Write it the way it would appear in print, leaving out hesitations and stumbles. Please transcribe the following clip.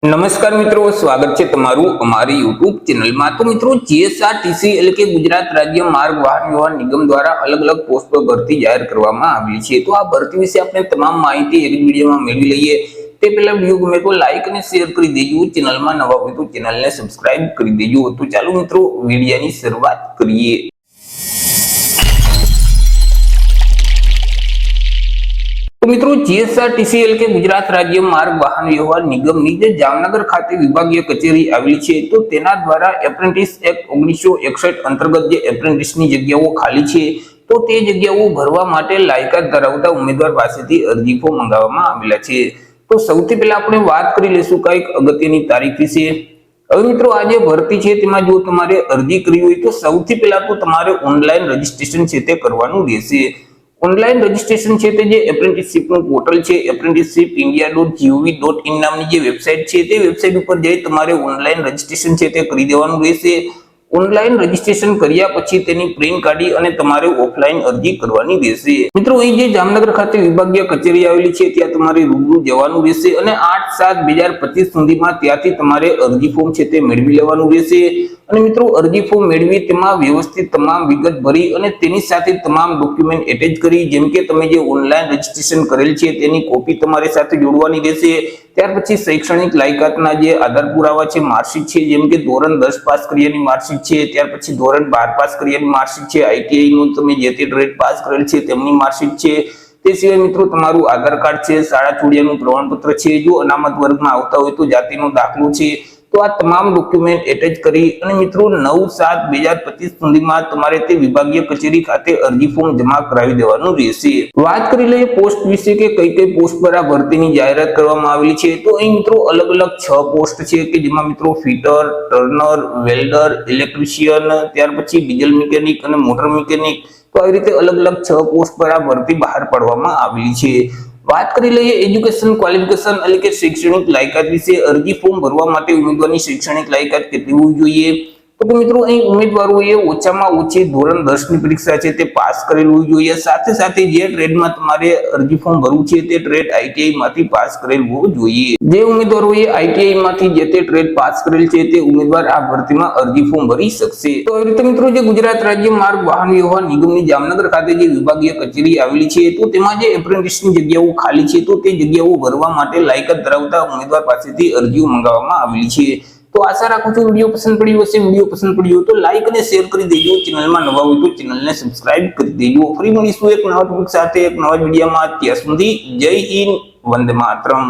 નમસ્કાર મિત્રો, સ્વાગત છે તમારું અમારી YouTube ચેનલમાં। તો મિત્રો, જીએસઆરટીસી એટલે કે ગુજરાત રાજ્ય માર્ગ વાહન વ્યવહાર નિગમ દ્વારા અલગ અલગ પોસ્ટ પર ભરતી જાહેર કરવામાં આવી છે। તો આ ભરતી વિશે આપણે તમામ માહિતી એક વિડીયોમાં મેળવી લઈએ। તે પહેલા વિડીયો ગમે તો લાઈક અને શેર કરી દેજો। ચેનલમાં નવા હોય તો ચેનલને સબસ્ક્રાઇબ કરી દેજો। તો ચાલો મિત્રો, વિડીયોની શરૂઆત કરીએ। तो मित्रों, जीएसआरटीसी એટલે કે ગુજરાત રાજ્ય માર્ગ વાહન વ્યવહાર નિગમની જે જામનગર ખાતે વિભાગીય કચેરી આવેલી છે, તો તેના દ્વારા એપ્રેન્ટિસ એક્ટ 1961 અંતર્ગત જે એપ્રેન્ટિસની જગ્યાઓ ખાલી છે, તો તે જગ્યાઓ ભરવા માટે લાયકાત ધરાવતા ઉમેદવાર પાસેથી અરજી ફોર્મ મંગાવવામાં આવેલા છે। તો સૌથી પહેલા આપણે વાત કરી લેશું કઈક અગત્યની તારીખ વિશે। હવે મિત્રો, આ જે ભરતી છે તેમાં જો તમારે અરજી કરવી હોય તો સૌથી પહેલા તો તમારે ઓનલાઈન રજીસ્ટ્રેશન છે તે કરવાનું રહેશે। ઓનલાઈન રજીસ્ટ્રેશન છે તે જે એપ્રેન્ટિસશિપ નું પોર્ટલ છે apprenticeshipindia.gov.in નામની જે વેબસાઈટ છે તે વેબસાઈટ ઉપર જઈ તમારે ઓનલાઈન રજીસ્ટ્રેશન છે તે કરી દેવાનું રહેશે। ઓનલાઈન રજીસ્ટ્રેશન કર્યા પછી તેની પ્રિન્ટ કાઢી અને તમારે ઓફલાઈન અરજી કરવાની રહેશે। મિત્રો, અહીં જે જામનગર ખાતે વિભાગીય કચેરી આવેલી છે ત્યાં તમારે રૂબરૂ જવાનું રહેશે અને 8/7/2025 સુધીમાં ત્યાંથી તમારે અરજી ફોર્મ છે તે મેળવી લેવાનું રહેશે। અને મિત્રો, અરજી ફોર્મ મેળવી તેમાં વ્યવસ્થિત તમામ વિગત ભરી અને તેની સાથે તમામ ડોક્યુમેન્ટ એટેચ કરી, જેમ કે તમે જે ઓનલાઈન રજીસ્ટ્રેશન કરેલ છે તેની કોપી તમારી સાથે જોડવાની રહેશે। ત્યાર પછી શૈક્ષણિક લાયકાતના જે આધાર પુરાવા છે, માર્કશીટ છે, જેમ કે ધોરણ 10 પાસ કર્યાની માર્કશીટ છે, ત્યાર પછી ધોરણ 12 પાસ કર્યાની માર્કશીટ છે, આઈટીઆઈ નું તમે જે તે ટ્રેડ પાસ કરેલ છે તેમની માર્કશીટ છે। તે સિવાય મિત્રો, તમારું આધાર કાર્ડ છે, શાળા છોડ્યાનું પ્રમાણપત્ર છે, જો અનામત વર્ગમાં આવતા હોય તો જાતિનો દાખલો છે। તો આ તમામ ડોક્યુમેન્ટ એટેચ કરી અને મિત્રો 9/7/2025 સુધીમાં તમારે તે વિભાગીય કચેરી ખાતે અરજી ફોર્મ જમા કરાવી દેવાનું રહેશે। વાત કરી લઈએ પોસ્ટ વિશે કે કઈ પોસ્ટ પર આ ભરતીની જાહેરાત કરવામાં આવેલી છે। તો અહીં મિત્રો અલગ અલગ 6 પોસ્ટ છે કે જેમાં મિત્રો ફિટર, ટર્નર, વેલ્ડર, ઇલેક્ટ્રિશિયન, ત્યાર પછી ડીઝલ મિકેનિક અને મોટર મિકેનિક, તો આવી રીતે અલગ અલગ 6 પોસ્ટ પર આ ભરતી બહાર પાડવામાં આવેલી છે। વાત કરી લઈએ એજ્યુકેશન ક્વોલિફિકેશન એટલે કે શૈક્ષણિક લાયકાત વિશે। અરજી ફોર્મ ભરવા માટે ઉમેદવારની શૈક્ષણિક લાયકાત કેટલી હોવી જોઈએ? તો મિત્રો, અહીં ઉમેદવારોએ ઓછામાં ઓછી ધોરણ 10 ની પરીક્ષા છે તે પાસ કરેલ હોવી જોઈએ। સાથે સાથે જે ટ્રેડમાં તમારે અરજી ફોર્મ ભરવું છે તે ટ્રેડ આઈટીઆઈ માંથી પાસ કરેલ હોવું જોઈએ। જે ઉમેદવારોએ આઈટીઆઈ માંથી જે તે ટ્રેડ પાસ કરેલ છે તે ઉમેદવાર આ ભરતીમાં અરજી ફોર્મ ભરી શકશે। તો આવી રીતે મિત્રો, જે ગુજરાત રાજ્ય માર્ગ વાહન વ્યવહાર નિગમની જામનગર ખાતે જે વિભાગીય કચેરી આવેલી છે, તો તેમાં જે એપ્રેન્ટિસની જગ્યાઓ ખાલી છે, તો તે જગ્યાઓ ભરવા માટે લાયકાત ધરાવતા ઉમેદવાર પાસેથી અરજીઓ મંગાવવામાં આવેલી છે। તો આશા રાખું છું વિડીયો પસંદ પડ્યો હશે। વિડીયો પસંદ પડ્યો તો લાઈક અને શેર કરી દેજો। ચેનલમાં નવા હોય તો ચેનલને સબસ્ક્રાઇબ કરી દેજો। ફરી મળીશું એક નવા ટોપિક સાથે એક નવા વિડીયોમાં। ત્યાં સુધી જય હિન્દ, વંદે માતરમ।